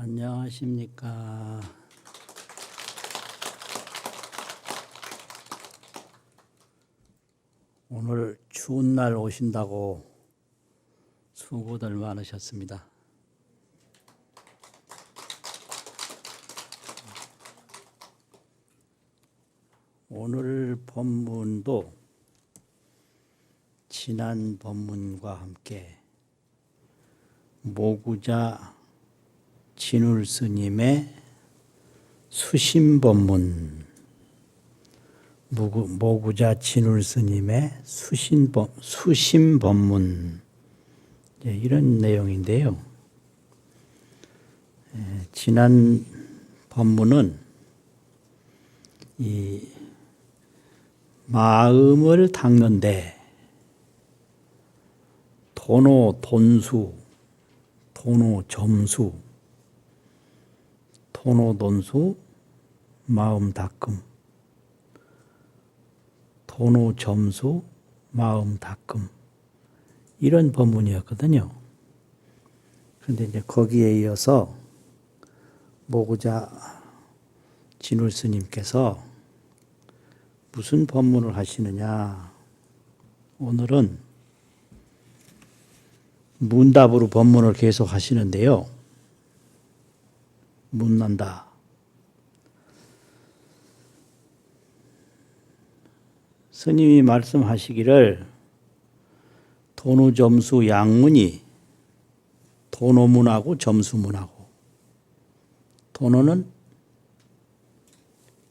안녕하십니까. 오늘 추운 날 오신다고 수고들 많으셨습니다. 오늘 법문도 지난 법문과 함께 모구자 진울 스님의 수신법문, 모구자 진울 스님의 수신법문, 이런 내용인데요. 지난 법문은 이 마음을 닦는데 도노 돈수, 도노 점수, 도노돈수, 마음 닦음, 도노점수, 마음 닦음, 이런 법문이었거든요. 그런데 이제 거기에 이어서 모구자 진울 스님께서 무슨 법문을 하시느냐? 오늘은 문답으로 법문을 계속 하시는데요. 묻는다. 스님이 말씀하시기를 도노점수 양문이 도노문하고 점수문하고, 도노는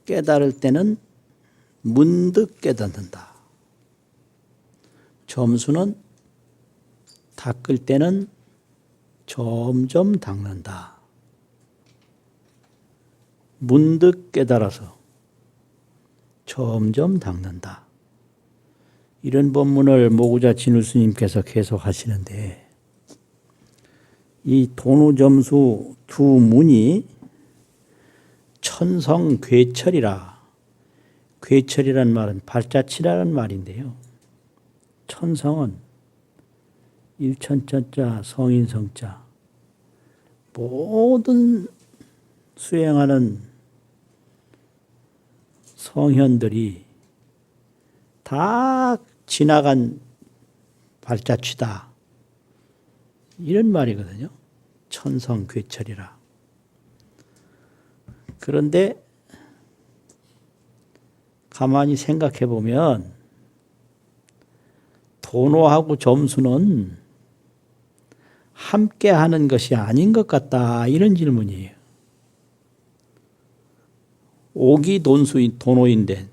깨달을 때는 문득 깨닫는다. 점수는 닦을 때는 점점 닦는다. 문득 깨달아서 점점 닦는다. 이런 법문을 모구자 진울 스님께서 계속 하시는데, 이 도노점수 두 문이 천성괴철이라, 괴철이란 말은 발자취라는 말인데요. 천성은 일천천자, 성인성자, 모든 수행하는 성현들이 다 지나간 발자취다, 이런 말이거든요. 천성괴철이라. 그런데 가만히 생각해 보면 도노하고 점수는 함께 하는 것이 아닌 것 같다, 이런 질문이에요. 옥이 도노인데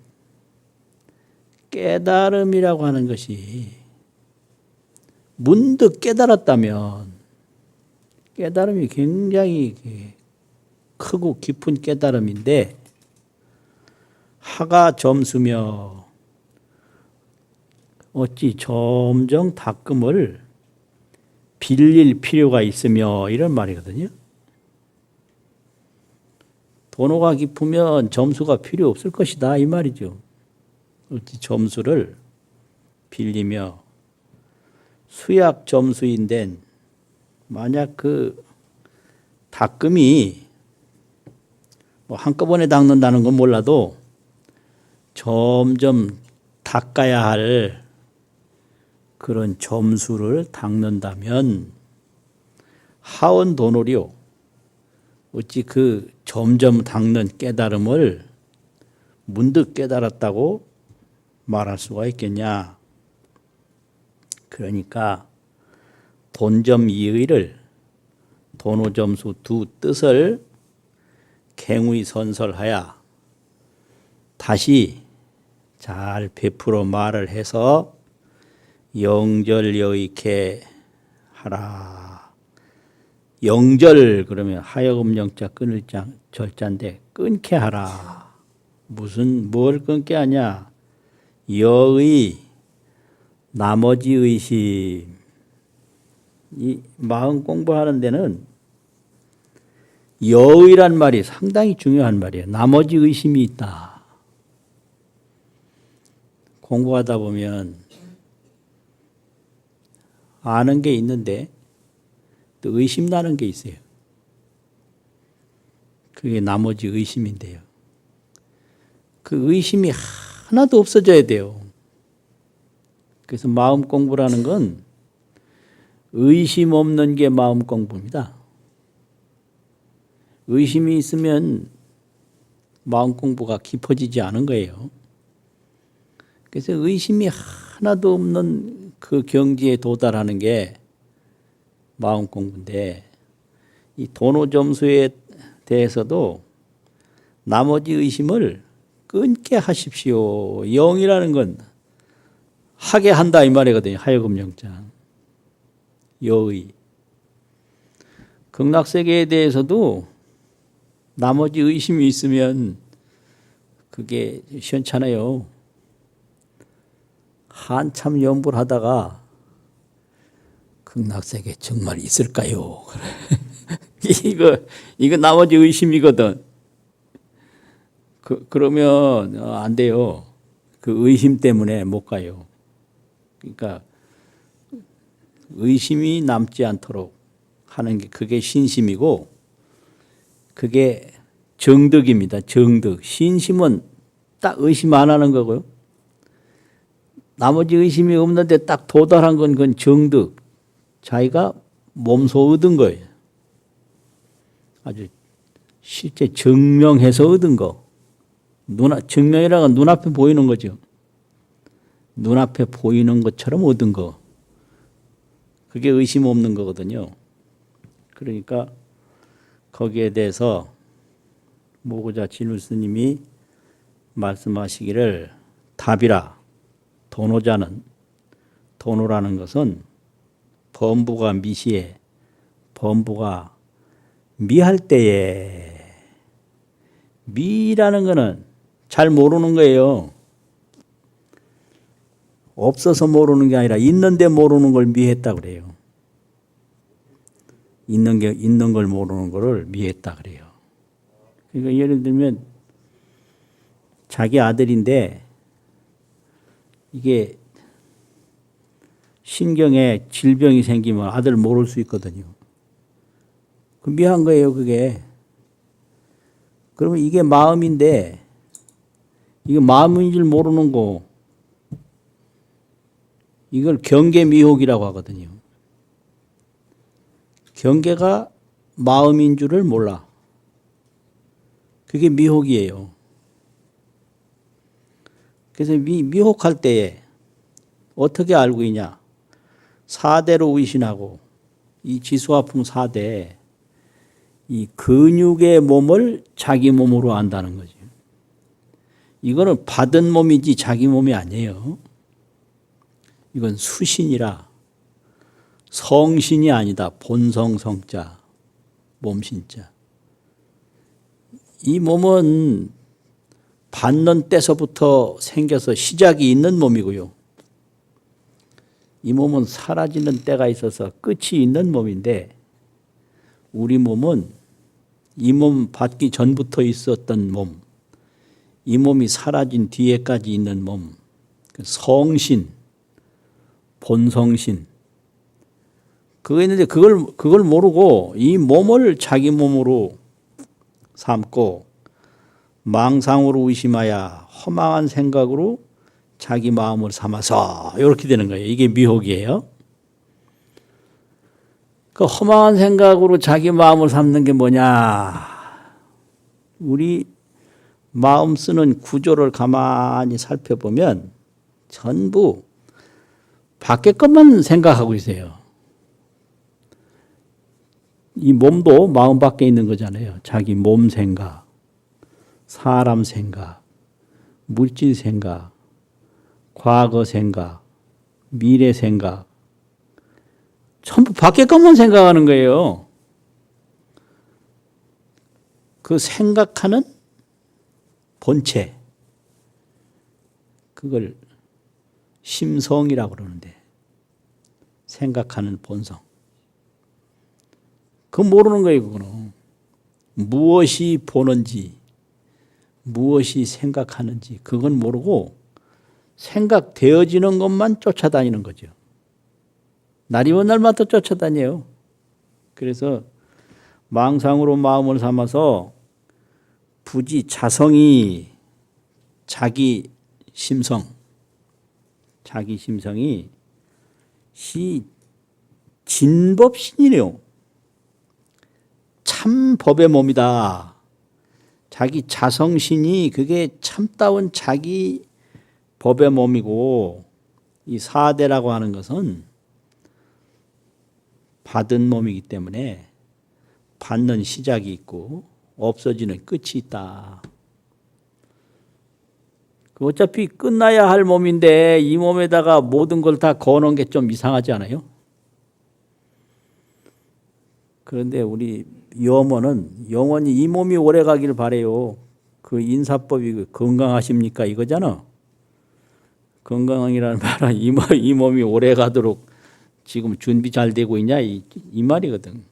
깨달음이라고 하는 것이 문득 깨달았다면, 깨달음이 굉장히 크고 깊은 깨달음인데, 하가 점수며 어찌 점점 닦음을 빌릴 필요가 있으며, 이런 말이거든요. 도노가 깊으면 점수가 필요 없을 것이다, 이 말이죠. 어찌 점수를 빌리며, 수약 점수인데 만약 그 닦음이 뭐 한꺼번에 닦는다는 건 몰라도 점점 닦아야 할 그런 점수를 닦는다면 하원 도노리요, 어찌 그 점점 닦는 깨달음을 문득 깨달았다고 말할 수가 있겠냐. 그러니까 돈점 이의를, 도노점수 두 뜻을 갱의 선설하여 다시 잘 베풀어 말을 해서 영절여의케 하라. 영절 그러면 하여금 영자 끊을 절자인데 끊게 하라. 뭘 끊게 하냐? 여의, 나머지 의심. 이 마음 공부하는 데는 여의란 말이 상당히 중요한 말이에요. 나머지 의심이 있다. 공부하다 보면 아는 게 있는데 또 의심나는 게 있어요. 그게 나머지 의심인데요. 그 의심이 하나도 없어져야 돼요. 그래서 마음 공부라는 건 의심 없는 게 마음 공부입니다. 의심이 있으면 마음 공부가 깊어지지 않은 거예요. 그래서 의심이 하나도 없는 그 경지에 도달하는 게 마음 공부인데, 이 도노 점수에 대해서도 나머지 의심을 끊게 하십시오. 영이라는 건 하게 한다 이 말이거든요. 하여금 영자. 여의. 극락세계에 대해서도 나머지 의심이 있으면 그게 시원찮아요. 한참 연구를 하다가 극락세계 정말 있을까요? 이거 나머지 의심이거든. 그러면 안 돼요. 그 의심 때문에 못 가요. 그러니까 의심이 남지 않도록 하는 게 그게 신심이고, 그게 정덕입니다. 정덕. 신심은 딱 의심 안 하는 거고요. 나머지 의심이 없는데 딱 도달한 건 그건 정덕. 자기가 몸소 얻은 거예요. 아주 실제 증명해서 얻은 거. 증명이라는 건 눈앞에 보이는 거죠. 눈앞에 보이는 것처럼 얻은 거. 그게 의심 없는 거거든요. 그러니까 거기에 대해서 모고자 진울 스님이 말씀하시기를 답이라. 도노라는 것은 범부가 미시에, 범부가 미할 때에, 미라는 것은 잘 모르는 거예요. 없어서 모르는 게 아니라 있는데 모르는 걸 미했다 그래요. 있는 걸 모르는 거를 미했다 그래요. 그러니까 예를 들면 자기 아들인데 이게 신경에 질병이 생기면 아들 모를 수 있거든요. 그 미한 거예요, 그게. 그러면 이게 마음인데 이게 마음인 줄 모르는 거, 이걸 경계미혹이라고 하거든요. 경계가 마음인 줄을 몰라. 그게 미혹이에요. 그래서 미혹할 때에 어떻게 알고 있냐. 4대로 의신하고 이 지수화풍 4대, 이 근육의 몸을 자기 몸으로 안다는 거죠. 이거는 받은 몸이지 자기 몸이 아니에요. 이건 수신이라 성신이 아니다. 본성성자, 몸신자. 이 몸은 받는 때서부터 생겨서 시작이 있는 몸이고요. 이 몸은 사라지는 때가 있어서 끝이 있는 몸인데, 우리 몸은 이 몸 받기 전부터 있었던 몸, 이 몸이 사라진 뒤에까지 있는 몸, 성신, 본성신. 그거 있는데 그걸 모르고 이 몸을 자기 몸으로 삼고 망상으로 의심하여 허망한 생각으로 자기 마음을 삼아서 이렇게 되는 거예요. 이게 미혹이에요. 그 허망한 생각으로 자기 마음을 삼는 게 뭐냐. 우리 마음 쓰는 구조를 가만히 살펴보면 전부 밖에 것만 생각하고 있어요. 이 몸도 마음 밖에 있는 거잖아요. 자기 몸 생각, 사람 생각, 물질 생각, 과거 생각, 미래 생각, 전부 밖에 것만 생각하는 거예요. 그 생각하는 본체, 그걸 심성이라고 그러는데, 생각하는 본성. 그거 모르는 거예요, 그거는. 무엇이 보는지, 무엇이 생각하는지, 그건 모르고 생각되어지는 것만 쫓아다니는 거죠. 날이면 날마다 쫓아다녀요. 그래서 망상으로 마음을 삼아서 부지 자성이 자기 심성이 진법신이래요. 참 법의 몸이다. 자기 자성신이 그게 참다운 자기 법의 몸이고, 이 사대라고 하는 것은 받은 몸이기 때문에 받는 시작이 있고 없어지는 끝이 있다. 어차피 끝나야 할 몸인데 이 몸에다가 모든 걸 다 거놓은 게 좀 이상하지 않아요? 그런데 우리 염원은 영원히 이 몸이 오래 가기를 바래요. 그 인사법이 건강하십니까 이거잖아. 건강이라는 말은 이 몸이 오래 가도록 지금 준비 잘 되고 있냐 이 말이거든.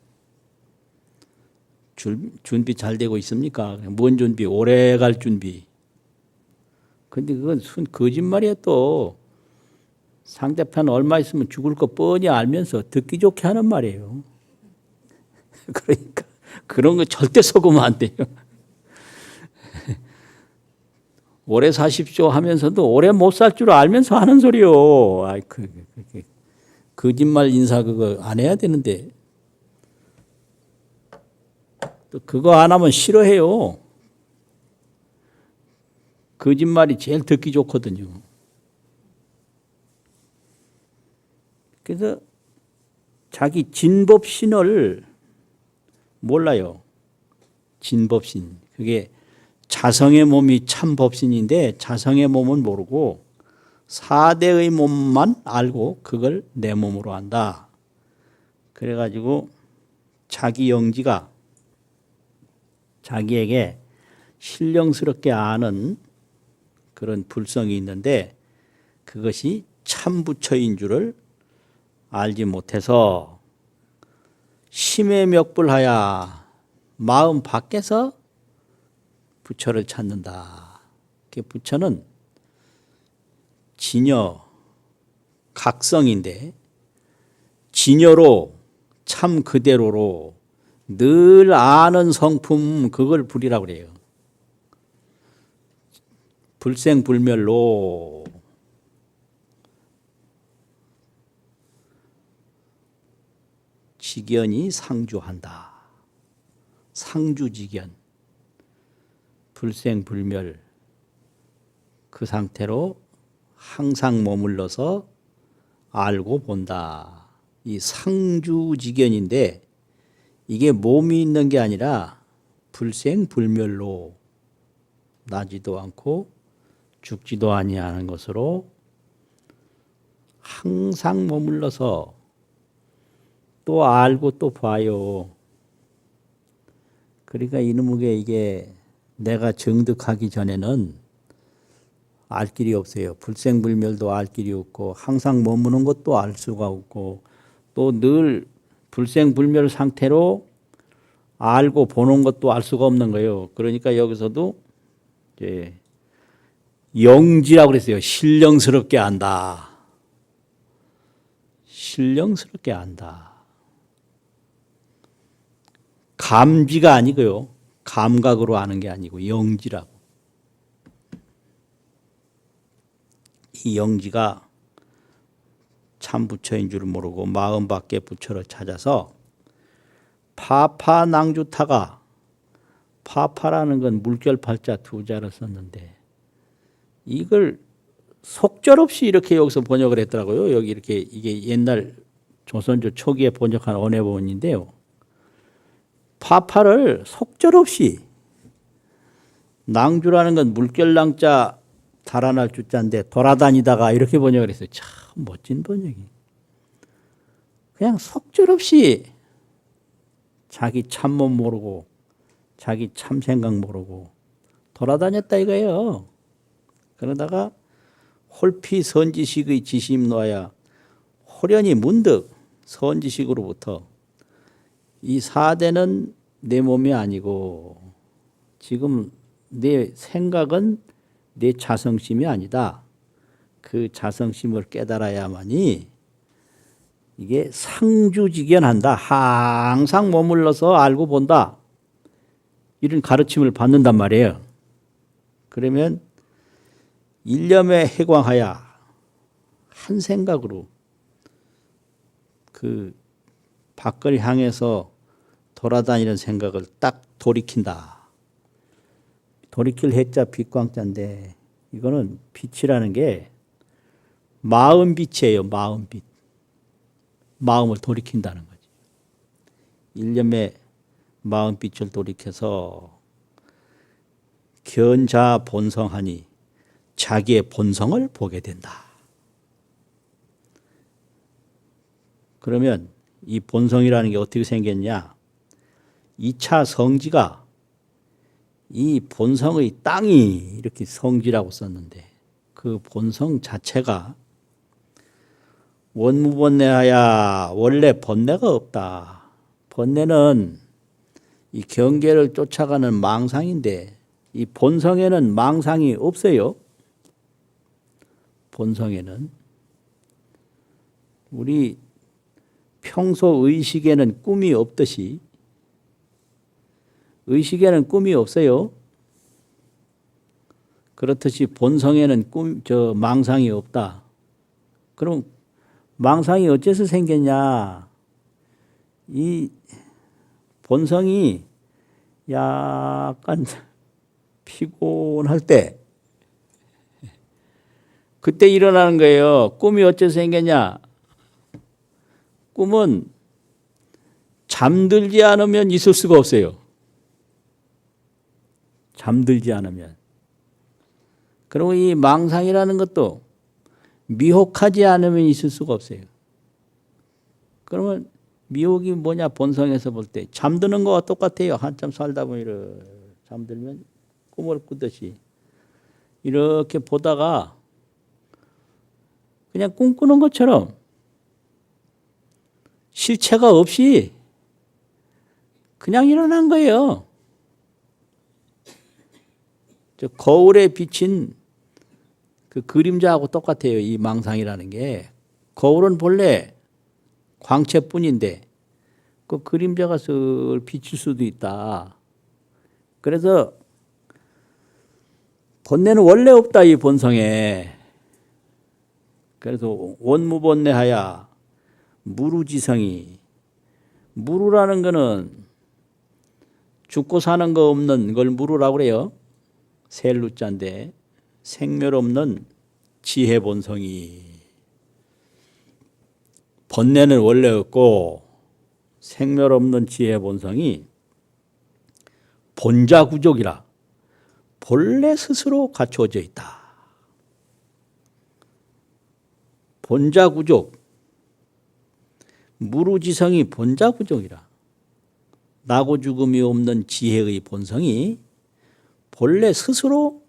준비 잘 되고 있습니까? 뭔 준비? 오래 갈 준비. 근데 그건 순 거짓말이야 또. 상대편 얼마 있으면 죽을 거 뻔히 알면서 듣기 좋게 하는 말이에요. 그러니까 그런 거 절대 속으면 안 돼요. 오래 사십시오 하면서도 오래 못 살 줄 알면서 하는 소리요. 아이, 거짓말 인사 그거 안 해야 되는데. 또 그거 안 하면 싫어해요. 거짓말이 제일 듣기 좋거든요. 그래서 자기 진법신을 몰라요. 진법신. 그게 자성의 몸이 참법신인데 자성의 몸은 모르고 사대의 몸만 알고 그걸 내 몸으로 안다. 그래가지고 자기 영지가 자기에게 신령스럽게 아는 그런 불성이 있는데 그것이 참부처인 줄을 알지 못해서 심에 멱불하여 마음 밖에서 부처를 찾는다. 부처는 진여, 각성인데 진여로 참 그대로로 늘 아는 성품 그걸 부리라고 그래요. 불생불멸로 직연이 상주한다. 상주직연. 불생불멸 그 상태로 항상 머물러서 알고 본다. 이 상주직연인데 이게 몸이 있는 게 아니라 불생불멸로 나지도 않고 죽지도 아니하는 것으로 항상 머물러서 또 알고 또 봐요. 그러니까 이놈에게 이게 내가 정득하기 전에는 알 길이 없어요. 불생불멸도 알 길이 없고 항상 머무는 것도 알 수가 없고 또 늘 불생불멸 상태로 알고 보는 것도 알 수가 없는 거예요. 그러니까 여기서도 이제 영지라고 그랬어요. 신령스럽게 안다. 신령스럽게 안다. 감지가 아니고요. 감각으로 아는 게 아니고 영지라고. 이 영지가 참 부처인 줄 모르고 마음 밖에 부처를 찾아서 파파낭주타가 파파라는 건 물결팔자 두 자를 썼는데 이걸 속절없이 이렇게 여기서 번역을 했더라고요. 여기 이렇게 이게 옛날 조선조 초기에 번역한 언해본인데요. 파파를 속절없이 낭주라는 건 물결낭자 달아날 주자인데 돌아다니다가 이렇게 번역을 했어요. 참 멋진 번역이. 그냥 속절없이 자기 참몸 모르고 자기 참생각 모르고 돌아다녔다 이거예요. 그러다가 홀피 선지식의 지심 놓아야 호련히 문득 선지식으로부터 이 사대는 내 몸이 아니고 지금 내 생각은 내 자성심이 아니다. 그 자성심을 깨달아야만이 이게 상주직연한다. 항상 머물러서 알고 본다. 이런 가르침을 받는단 말이에요. 그러면 일념에 해광하여 한 생각으로 그 밖을 향해서 돌아다니는 생각을 딱 돌이킨다. 돌이킬 해자 빛광자인데 이거는 빛이라는 게 마음빛이에요. 마음빛. 마음을 돌이킨다는 거지. 일념의 마음빛을 돌이켜서 견자 본성하니 자기의 본성을 보게 된다. 그러면 이 본성이라는 게 어떻게 생겼냐? 2차 성지가 이 본성의 땅이 이렇게 성지라고 썼는데 그 본성 자체가 원무번뇌하야 원래 번뇌가 없다. 번뇌는 이 경계를 쫓아가는 망상인데 이 본성에는 망상이 없어요. 본성에는. 우리 평소 의식에는 꿈이 없듯이 의식에는 꿈이 없어요. 그렇듯이 본성에는 망상이 없다. 그럼 망상이 어째서 생겼냐? 이 본성이 약간 피곤할 때 그때 일어나는 거예요. 꿈이 어째서 생겼냐? 꿈은 잠들지 않으면 있을 수가 없어요. 잠들지 않으면. 그리고 이 망상이라는 것도 미혹하지 않으면 있을 수가 없어요. 그러면 미혹이 뭐냐? 본성에서 볼 때 잠드는 거와 똑같아요. 한참 살다 보면 잠들면 꿈을 꾸듯이 이렇게 보다가 그냥 꿈꾸는 것처럼 실체가 없이 그냥 일어난 거예요. 저 거울에 비친 그 그림자하고 똑같아요. 이 망상이라는 게. 거울은 본래 광채뿐인데 그 그림자가 슬 비칠 수도 있다. 그래서 본뇌는 원래 없다. 이 본성에. 그래서 원무본뇌하야 무루지성이. 무루라는 거는 죽고 사는 거 없는 걸 무루라고 그래요. 셀루자인데 생멸 없는 지혜 본성이. 번뇌는 원래 없고 생멸 없는 지혜 본성이 본자구족이라 본래 스스로 갖추어져 있다. 본자구족. 무루지성이 본자구족이라. 나고 죽음이 없는 지혜의 본성이 본래 스스로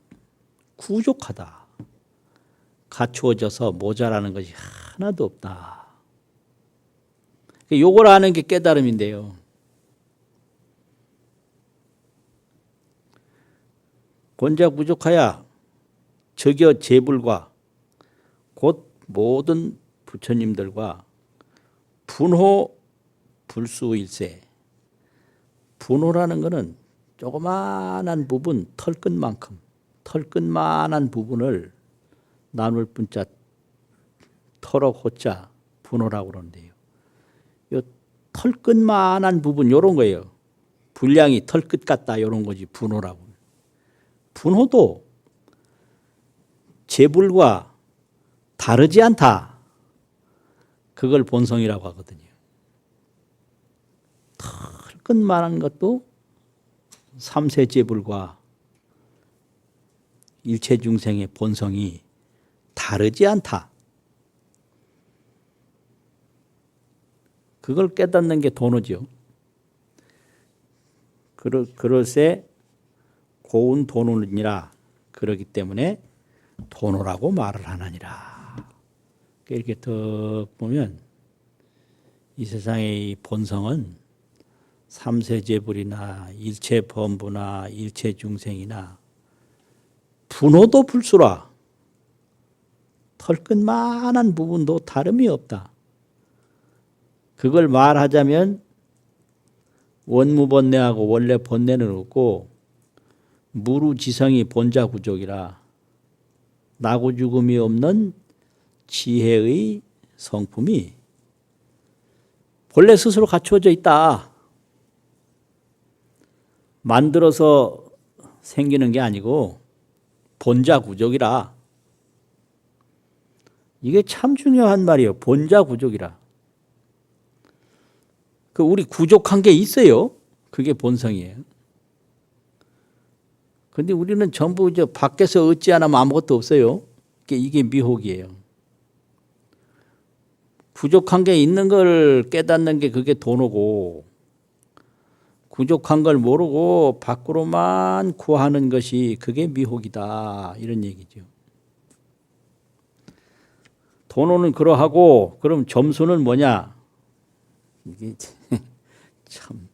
구족하다. 갖추어져서 모자라는 것이 하나도 없다. 요걸 아는 게 깨달음인데요. 본자구족하야 적여 제불과 곧 모든 부처님들과 분호 불수일세. 분호라는 것은 조그마한 부분, 털끝만큼, 털끝만한 부분을 나눌 분자, 털억 호자, 분호라고 그러는데요. 이 털끝만한 부분, 요런 거예요. 분량이 털끝 같다, 요런 거지, 분호라고. 분호도 재불과 다르지 않다. 그걸 본성이라고 하거든요. 털끝만한 것도 삼세재불과 일체중생의 본성이 다르지 않다. 그걸 깨닫는 게 도노죠. 그럴세 고운 도노니라. 그러기 때문에 도노라고 말을 하느니라. 이렇게 더 보면 이 세상의 이 본성은 삼세재불이나 일체범부나 일체중생이나 분호도 불수라. 털끝만한 부분도 다름이 없다. 그걸 말하자면 원무본내하고 원래 본내는 없고 무루지성이 본자 구족이라 나고 죽음이 없는 지혜의 성품이 본래 스스로 갖추어져 있다. 만들어서 생기는 게 아니고 본자 구족이라. 이게 참 중요한 말이에요. 본자 구족이라. 그 우리 구족한 게 있어요. 그게 본성이에요. 근데 우리는 전부 저 밖에서 얻지 않으면 아무것도 없어요. 이게 미혹이에요. 부족한 게 있는 걸 깨닫는 게 그게 도노고, 부족한 걸 모르고 밖으로만 구하는 것이 그게 미혹이다. 이런 얘기죠. 도노는 그러하고 그럼 점수는 뭐냐? 이게 참.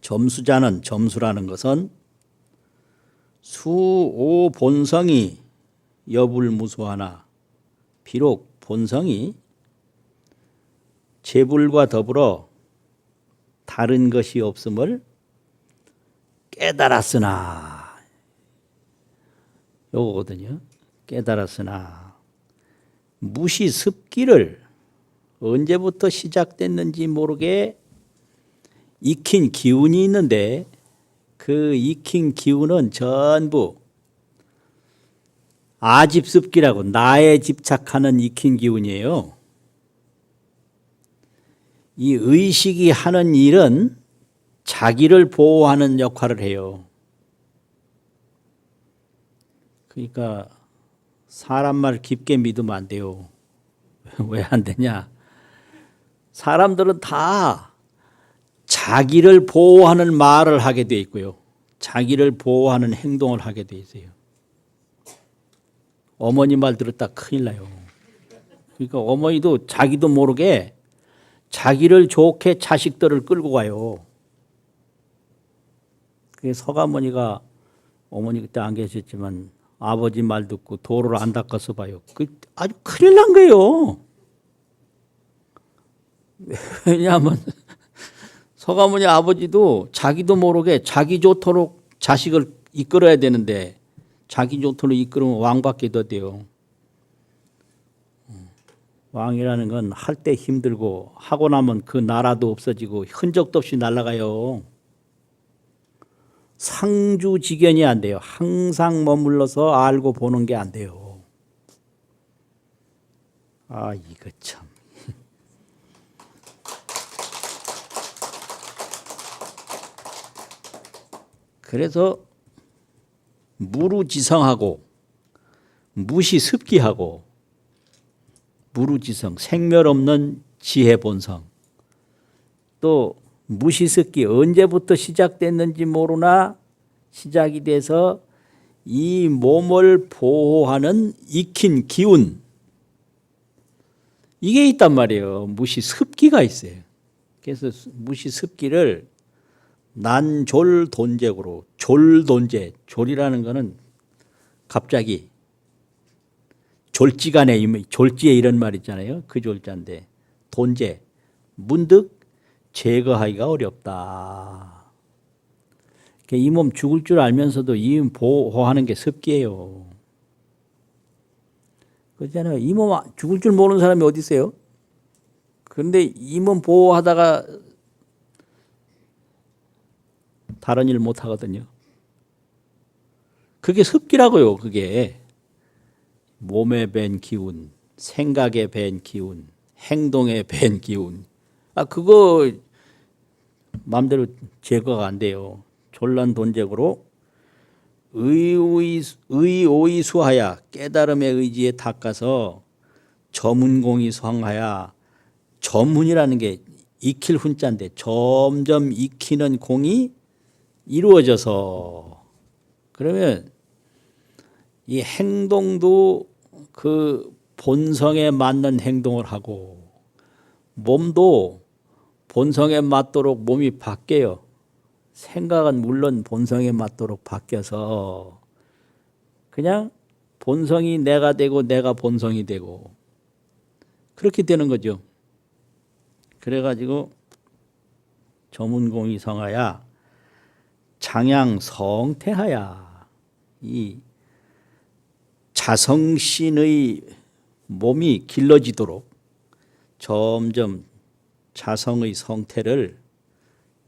점수자는 점수라는 것은 수오 본성이 여불무수하나 비록 본성이 재불과 더불어 다른 것이 없음을 깨달았으나 요거거든요. 깨달았으나 무시 습기를 언제부터 시작됐는지 모르게 익힌 기운이 있는데 그 익힌 기운은 전부 아집습기라고 나에 집착하는 익힌 기운이에요. 이 의식이 하는 일은 자기를 보호하는 역할을 해요. 그러니까 사람 말 깊게 믿으면 안 돼요. 왜 안 되냐? 사람들은 다 자기를 보호하는 말을 하게 돼 있고요. 자기를 보호하는 행동을 하게 돼 있어요. 어머니 말 들었다 큰일 나요. 그러니까 어머니도 자기도 모르게 자기를 좋게 자식들을 끌고 가요. 그게 서가모니가 어머니 그때 안 계셨지만 아버지 말 듣고 도로를 안 닦아서 봐요. 그 아주 큰일 난 거예요. 왜냐하면 서가모니 아버지도 자기도 모르게 자기 좋도록 자식을 이끌어야 되는데 자기 좋도록 이끌으면 왕밖에 더 돼요. 왕이라는 건 할 때 힘들고 하고 나면 그 나라도 없어지고 흔적도 없이 날아가요. 상주직연이 안 돼요. 항상 머물러서 알고 보는 게 안 돼요. 아, 이거 참. 그래서 무루지성하고 무시습기하고 무루지성 생멸 없는 지혜 본성 또 무시습기 언제부터 시작됐는지 모르나 시작이 돼서 이 몸을 보호하는 익힌 기운 이게 있단 말이에요. 무시습기가 있어요. 그래서 무시습기를 난졸돈재구로 졸돈재 졸이라는 거는 갑자기 졸지간에 졸지에 이런 말 있잖아요. 그 졸자인데 돈재 문득 제거하기가 어렵다. 이 몸 죽을 줄 알면서도 이 몸 보호하는 게 습기예요. 그렇잖아요. 이 몸 죽을 줄 모르는 사람이 어디 있어요? 그런데 이 몸 보호하다가 다른 일 못 하거든요. 그게 습기라고요. 그게 몸에 밴 기운, 생각에 밴 기운, 행동에 밴 기운. 그거 마음대로 제거가 안 돼요. 졸란돈재구로 의오이 수하야 깨달음의 의지에 닦아서 저문공이 성하야 저문이라는 게 익힐 훈자인데 점점 익히는 공이 이루어져서 그러면 이 행동도 그 본성에 맞는 행동을 하고 몸도 본성에 맞도록 몸이 바뀌어요. 생각은 물론 본성에 맞도록 바뀌어서 그냥 본성이 내가 되고 내가 본성이 되고 그렇게 되는 거죠. 그래가지고 조문공이 성하야 장양 성태하야, 이 자성신의 몸이 길러지도록 점점 자성의 성태를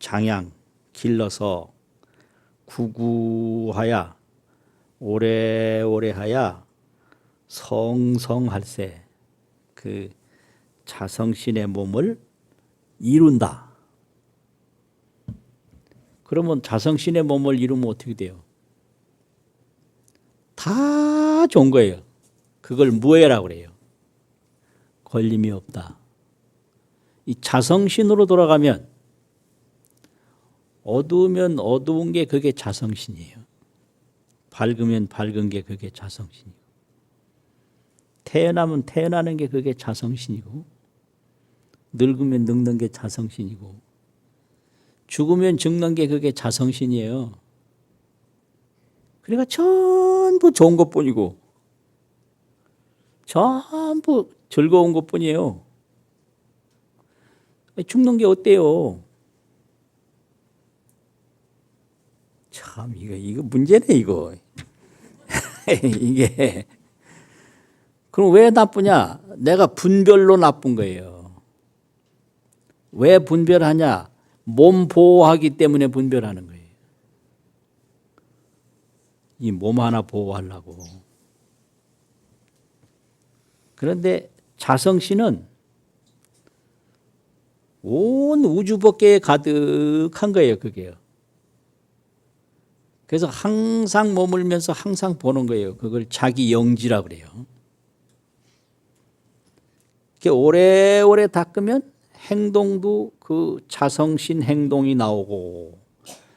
장양 길러서 구구하야 오래오래 하야 성성할세, 그 자성신의 몸을 이룬다. 그러면 자성신의 몸을 이루면 어떻게 돼요? 다 좋은 거예요. 그걸 무해라고 그래요. 걸림이 없다. 이 자성신으로 돌아가면 어두우면 어두운 게 그게 자성신이에요. 밝으면 밝은 게 그게 자성신이고, 태어나면 태어나는 게 그게 자성신이고, 늙으면 늙는 게 자성신이고, 죽으면 죽는 게 그게 자성신이에요. 그러니까 전부 좋은 것뿐이고 전부 즐거운 것뿐이에요. 죽는 게 어때요? 참 이거 문제네 이거. 이게 그럼 왜 나쁘냐? 내가 분별로 나쁜 거예요. 왜 분별하냐? 몸 보호하기 때문에 분별하는 거예요. 이 몸 하나 보호하려고. 그런데 자성신은 온 우주법계에 가득한 거예요, 그게요. 그래서 항상 머물면서 항상 보는 거예요. 그걸 자기 영지라고 그래요. 이렇게 오래오래 닦으면 행동도 그 자성신 행동이 나오고,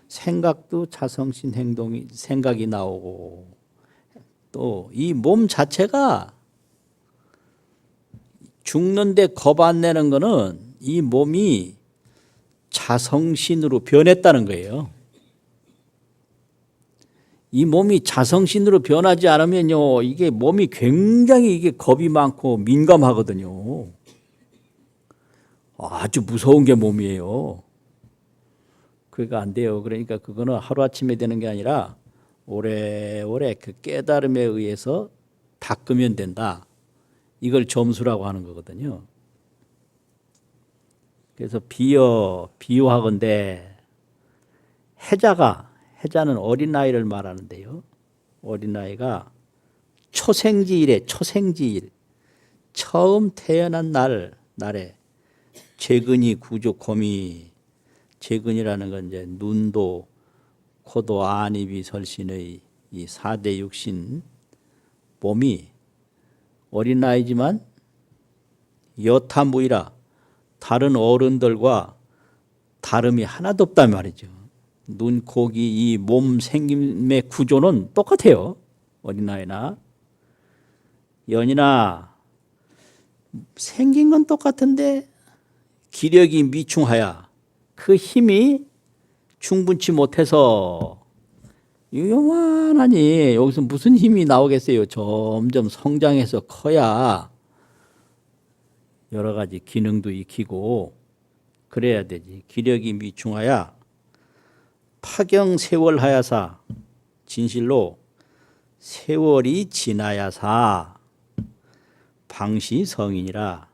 생각도 자성신 생각이 나오고, 또 이 몸 자체가 죽는데 겁 안 내는 거는 이 몸이 자성신으로 변했다는 거예요. 이 몸이 자성신으로 변하지 않으면요, 이게 몸이 굉장히 이게 겁이 많고 민감하거든요. 아주 무서운 게 몸이에요. 그러니까 안 돼요. 그러니까 그거는 하루아침에 되는 게 아니라 오래오래 그 깨달음에 의해서 닦으면 된다. 이걸 점수라고 하는 거거든요. 그래서 비유하건대 해자는 어린아이를 말하는데요. 어린아이가 초생지일에 처음 태어난 날에 재근이 구족호미, 재근이라는 건 이제 눈도 코도 안입이 설신의 이 4대 육신 몸이 어린아이지만 여타무이라 다른 어른들과 다름이 하나도 없단 말이죠. 눈, 코, 귀, 이 몸 생김의 구조는 똑같아요. 어린아이나 연이나 생긴 건 똑같은데 기력이 미충하야 그 힘이 충분치 못해서 요만하니 여기서 무슨 힘이 나오겠어요. 점점 성장해서 커야 여러 가지 기능도 익히고 그래야 되지. 기력이 미충하야 파경세월하야사, 진실로 세월이 지나야사 방시성인이라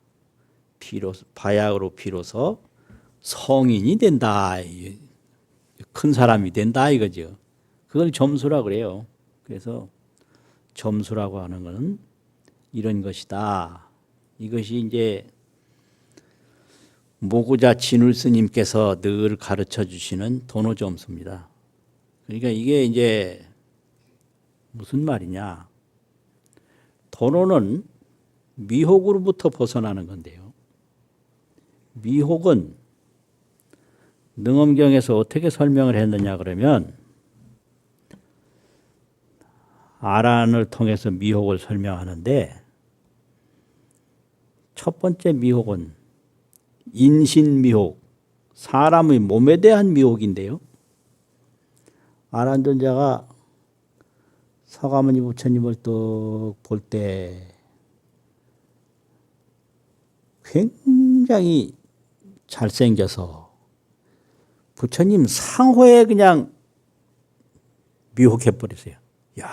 비로소 바야흐로 비로소 성인이 된다. 큰 사람이 된다 이거죠. 그걸 점수라고 그래요. 그래서 점수라고 하는 것은 이런 것이다. 이것이 이제 모구자 진울 스님께서 늘 가르쳐 주시는 도노점수입니다. 그러니까 이게 이제 무슨 말이냐? 도노는 미혹으로부터 벗어나는 건데요. 미혹은 능엄경에서 어떻게 설명을 했느냐 그러면 아란을 통해서 미혹을 설명하는데 첫 번째 미혹은 인신미혹, 사람의 몸에 대한 미혹인데요. 아란존자가 서가모니 부처님을 또 볼 때 굉장히 잘생겨서 부처님 상호에 그냥 미혹해버리세요. 야,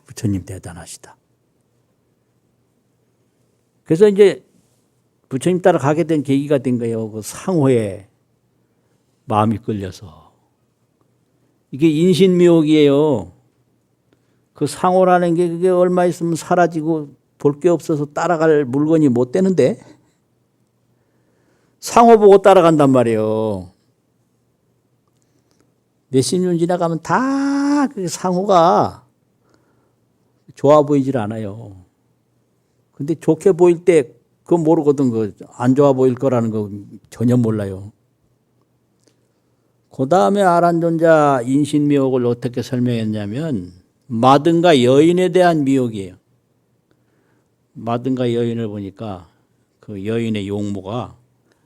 부처님 대단하시다. 그래서 이제 부처님 따라 가게 된 계기가 된 거예요. 그 상호에 마음이 끌려서. 이게 인신미혹이에요. 그 상호라는 게 그게 얼마 있으면 사라지고 볼 게 없어서 따라갈 물건이 못 되는데 상호 보고 따라간단 말이에요. 몇십 년 지나가면 다 그 상호가 좋아 보이질 않아요. 근데 좋게 보일 때 그거 모르거든. 그 안 좋아 보일 거라는 거 전혀 몰라요. 그 다음에 아란존자 인신미혹을 어떻게 설명했냐면 마등가 여인에 대한 미혹이에요. 마등가 여인을 보니까 그 여인의 용모가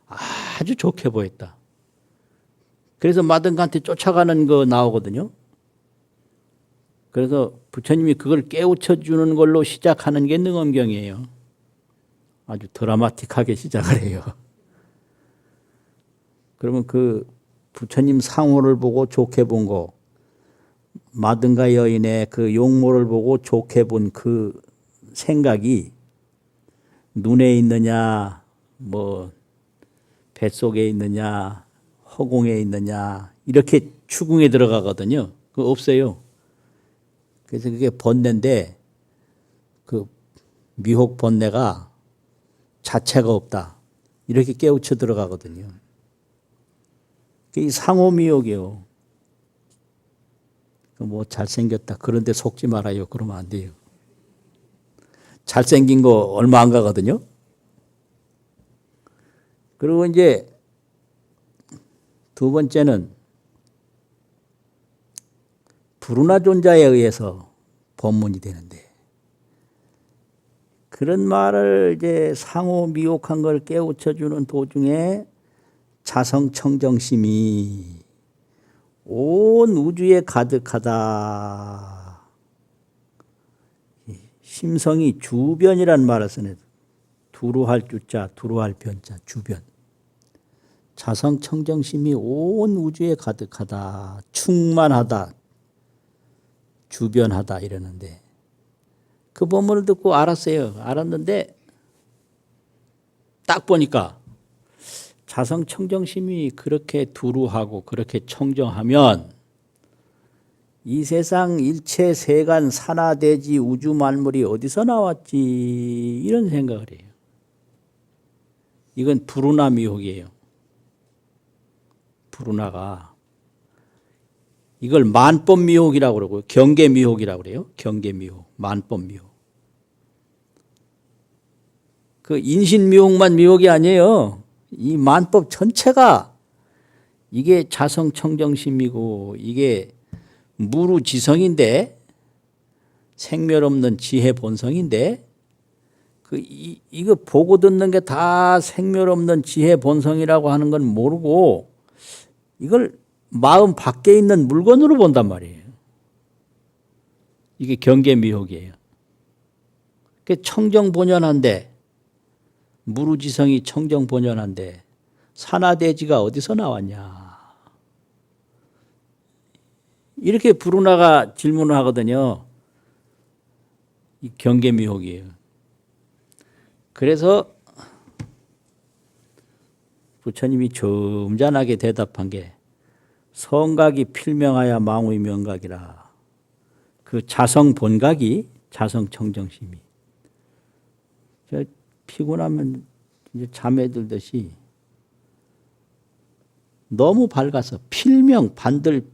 아주 좋게 보였다. 그래서 마등가한테 쫓아가는 거 나오거든요. 그래서 부처님이 그걸 깨우쳐 주는 걸로 시작하는 게 능엄경이에요. 아주 드라마틱하게 시작을 해요. 그러면 그 부처님 상호를 보고 좋게 본 거, 마등가 여인의 그 용모를 보고 좋게 본 그 생각이 눈에 있느냐, 뭐 뱃속에 있느냐, 허공에 있느냐 이렇게 추궁에 들어가거든요. 그거 없어요. 그래서 그게 번뇌인데 그 미혹 번뇌가 자체가 없다. 이렇게 깨우쳐 들어가거든요. 이 상호 미혹이요. 뭐 잘생겼다. 그런데 속지 말아요. 그러면 안 돼요. 잘생긴 거 얼마 안 가거든요. 그리고 이제 두 번째는 불운하 존자에 의해서 법문이 되는데 그런 말을 이제 상호 미혹한 걸 깨우쳐 주는 도중에 자성청정심이 온 우주에 가득하다. 심성이 주변이란 말을 쓰네. 두루할 주자, 두루할 변자, 주변. 자성청정심이 온 우주에 가득하다. 충만하다. 주변하다 이러는데 그 법문을 듣고 알았어요. 알았는데 딱 보니까 자성청정심이 그렇게 두루하고 그렇게 청정하면 이 세상 일체 세간 산하대지 우주 만물이 어디서 나왔지 이런 생각을 해요. 이건 불운하 미혹이에요. 불운하가 이걸 만법 미혹이라고 그러고요. 경계 미혹이라고 그래요. 경계 미혹, 만법 미혹. 그 인신 미혹만 미혹이 아니에요. 이 만법 전체가 이게 자성청정심이고 이게 무루지성인데 생멸 없는 지혜 본성인데 이거 보고 듣는 게 다 생멸 없는 지혜 본성이라고 하는 건 모르고 이걸 마음 밖에 있는 물건으로 본단 말이에요. 이게 경계미혹이에요. 청정본연한데 무루지성이 청정본연한데 산하대지가 어디서 나왔냐. 이렇게 불운하가 질문을 하거든요. 이 경계미혹이에요. 그래서 부처님이 점잖하게 대답한 게 성각이 필명하여 망의 명각이라. 그 자성 본각이 자성 청정심이. 저 피곤하면 이제 잠에 들듯이 너무 밝아서 필명 반듯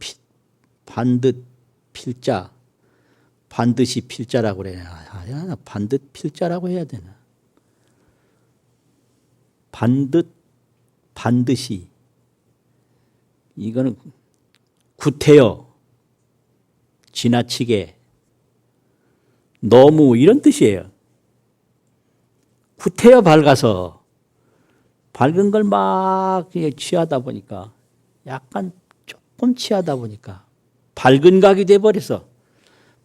필자 반드시 필자라고 그래야 반듯 필자라고 해야 되나? 반드시 이거는 구태여 지나치게 너무 이런 뜻이에요. 구태여 밝아서 밝은 걸 막 취하다 보니까 약간 조금 취하다 보니까 밝은 각이 돼버려서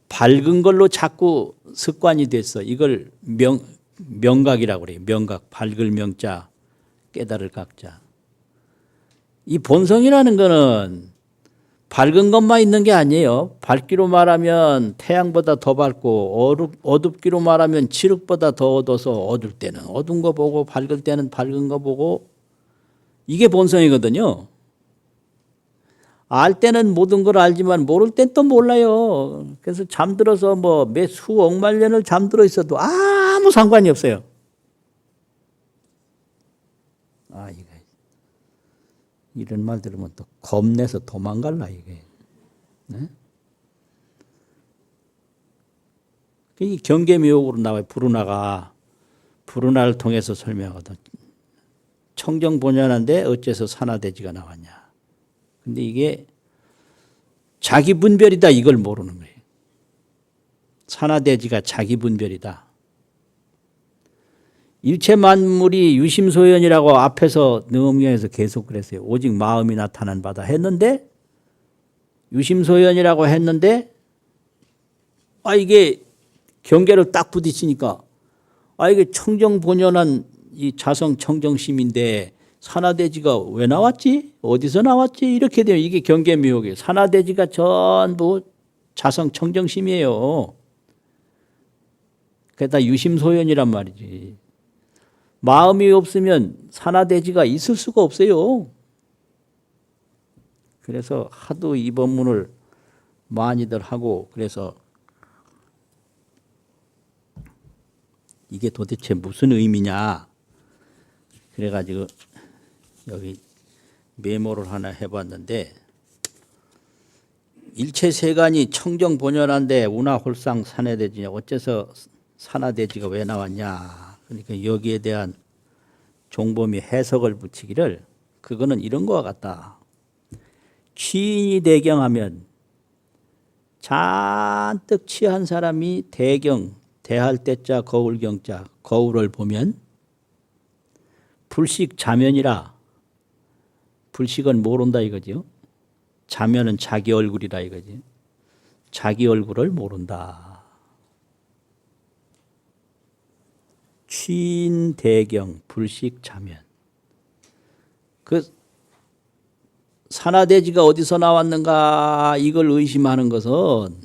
밝은 걸로 자꾸 습관이 됐어. 이걸 명각이라고 그래요. 명각, 밝을 명자, 깨달을 각자. 이 본성이라는 거는 밝은 것만 있는 게 아니에요. 밝기로 말하면 태양보다 더 밝고 어둡기로 말하면 칠흑보다 더 어두워서 어두울 때는 어두운 거 보고 밝을 때는 밝은 거 보고 이게 본성이거든요. 알 때는 모든 걸 알지만 모를 땐 또 몰라요. 그래서 잠들어서 뭐 몇 수억만 년을 잠들어 있어도 아무 상관이 없어요. 이거 이런 말 들으면 또 겁내서 도망갈라 이게. 네? 이 경계미혹으로 나와요. 부르나를 통해서 설명하거든. 청정본연한데 어째서 산화대지가 나왔냐. 근데 이게 자기 분별이다 이걸 모르는 거예요. 산화대지가 자기 분별이다. 일체 만물이 유심소연이라고 앞에서 능엄경에서 계속 그랬어요. 오직 마음이 나타난 바다 했는데 유심소연이라고 했는데 이게 경계를 딱 부딪히니까 이게 청정본연한 이 자성 청정심인데 산화대지가 왜 나왔지? 어디서 나왔지? 이렇게 되면 이게 경계미혹이에요. 산화대지가 전부 자성 청정심이에요. 그게 다 유심소연이란 말이지. 마음이 없으면 산화대지가 있을 수가 없어요. 그래서 하도 이 법문을 많이들 하고 그래서 이게 도대체 무슨 의미냐 그래가지고 여기 메모를 하나 해봤는데 일체 세간이 청정본연한데 운하홀상 산화대지냐 어째서 산화대지가 왜 나왔냐. 그러니까 여기에 대한 종범이 해석을 붙이기를 그거는 이런 거와 같다. 취인이 대경하면 잔뜩 취한 사람이 대경, 대할 때자 거울경자 거울을 보면 불식 자면이라 불식은 모른다 이거죠. 자면은 자기 얼굴이라 이거지. 자기 얼굴을 모른다. 취인 대경 불식 자면. 그 산화대지가 어디서 나왔는가 이걸 의심하는 것은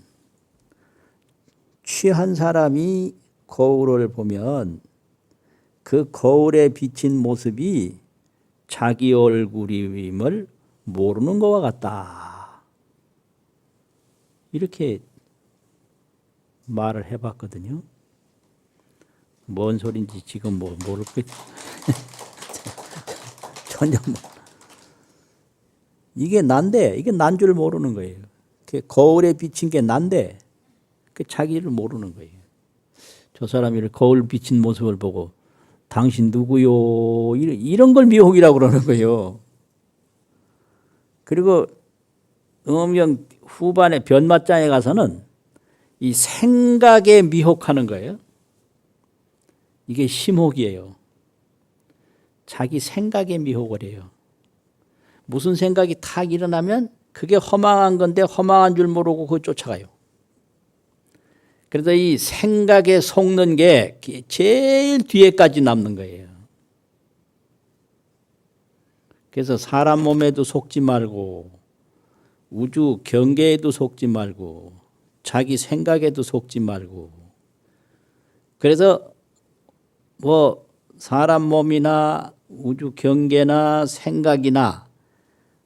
취한 사람이 거울을 보면 그 거울에 비친 모습이 자기 얼굴임을 모르는 것과 같다. 이렇게 말을 해봤거든요. 뭔 소린지 지금 모르겠. 전혀 이게 난데 이게 난 줄 모르는 거예요. 거울에 비친 게 난데 그 자기를 모르는 거예요. 저 사람이 거울 비친 모습을 보고 당신 누구요? 이런 걸 미혹이라고 그러는 거예요. 그리고 응엄경 후반에 변마장에 가서는 이 생각에 미혹하는 거예요. 이게 심혹이에요. 자기 생각에 미혹을 해요. 무슨 생각이 탁 일어나면 그게 허망한 건데 허망한 줄 모르고 그거 쫓아가요. 그래서 이 생각에 속는 게 제일 뒤에까지 남는 거예요. 그래서 사람 몸에도 속지 말고 우주 경계에도 속지 말고 자기 생각에도 속지 말고 그래서 뭐 사람 몸이나 우주 경계나 생각이나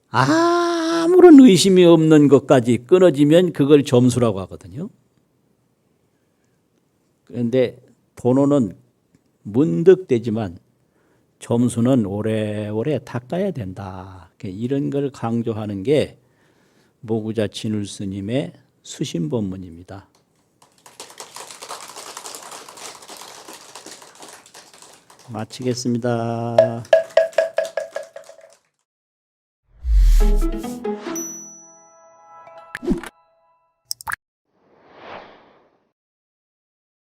아무런 의심이 없는 것까지 끊어지면 그걸 점수라고 하거든요. 그런데 번호는 문득 되지만 점수는 오래오래 닦아야 된다. 이런 걸 강조하는 게 모구자 진울 스님의 수심법문입니다. 마치겠습니다.